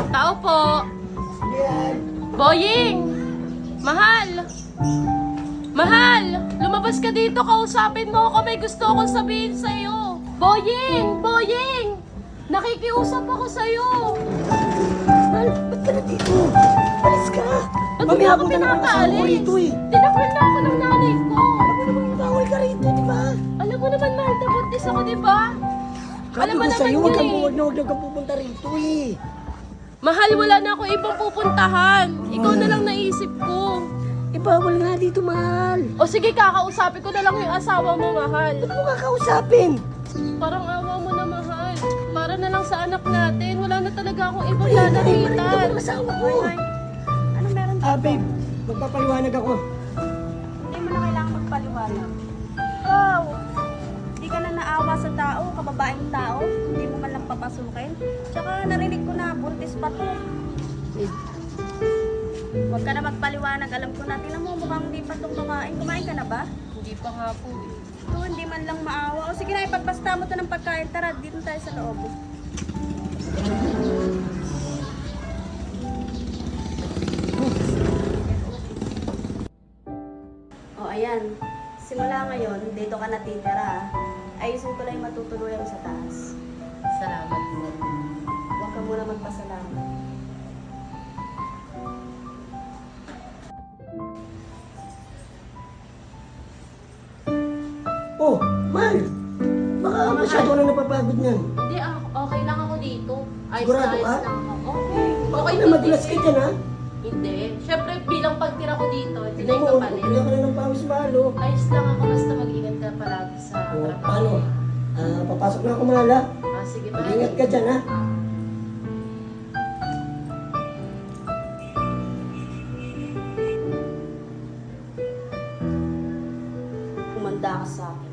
Tao po. Boying! Mahal! Mahal! Lumabas ka dito, kausapin mo ako. May gusto akong sabihin sa'yo. Boying! Boying! Nakikiusap ako sa'yo. Mahal, ba't ka na dito? Alis ka! Ba't mo ako pinapaalis? Tinapal na ako ng nanay ko. Alam mo naman, bawal ka rito, di ba? Alam mo naman, mahal, nabuntis ako, di ba? Sabi ko naman sa'yo, huwag yun kang pupunta rito eh. Mahal, wala na ako ibang pupuntahan. Ikaw na lang naisip ko. Bawal nga dito, mahal. O sige, kakausapin ko na lang yung asawa mo, mahal. Ba't mo kakausapin? Parang awa mo na, mahal. Para na lang sa anak natin. Wala na talaga akong ibang Ito lalapitan. ang asawa ko. Ano meron? Babe, magpapaliwanag ako. Hindi mo na kailangan magpaliwanag. Wow! Hindi ka na naawa sa tao, kababaeng tao. Hindi mo man lang papasukin. Tsaka narinig ko na, buntis pa to. Huwag ka na magpaliwanag. Alam ko na, tinan mo, mukhang hindi pa itong kumain. Kumain ka na ba? Hindi pa nga po eh. Ito, hindi man lang maawa. O sige na, ipagpasta mo to ng pagkain. Tara, dito tayo sa loob. O, ayan. Simula ngayon, dito ka natitira. Ayusin ko lang yung matutuluyan sa taas. Salamat po. Huwag ka muna magpasalamat. Oh, mahal. Baka masyado ka na napapagod niyan. Hindi, okay lang ako dito. Ayos Sigurado na ayos ka? lang ako. Okay. Baka Okay, na madulas ka dyan, ha? Hindi. Siyempre, bilang pagtira ko dito, hindi na Tignan mo, ipapalit. kaya ka na ng pawis, mahal, oh. Ayos lang ako, basta mag-ingat ka palagi sa Oh, trabaho. paano? Papasok na ako, mahal, ha? Sige, mahal. Mag-ingat ka dyan, ha? Kumanda ka sa akin.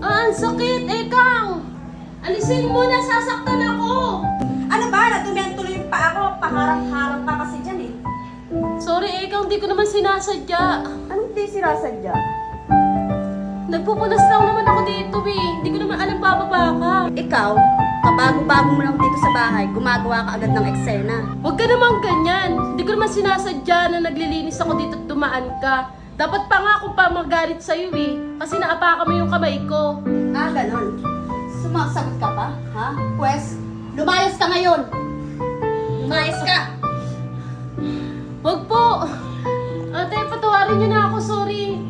Ang sakit, Ekang! Alisin mo na, sasaktan ako! Ano ba? Natumihan tuloy yung paa ko. Paharang-harang pa kasi dyan eh. Sorry, Ekang, di ko naman sinasadya. Anong di sirasadya? Nagpupunas lang naman ako dito eh. Hindi ko naman alam bababa ka. Ikaw, kabago-bago mo lang dito sa bahay, gumagawa ka agad ng eksena. Huwag ka naman ganyan. Hindi ko naman sinasadya na naglilinis ako dito at dumaan ka. Dapat pa nga akong pamagalit sa'yo eh. Kasi naapakan mo yung kamay ko. Ah, ganon. Sumasagot ka pa, ha? Pwes, lumayas ka ngayon. Lumayas ka. Huwag po. Ate, patawarin niyo na ako. Sorry.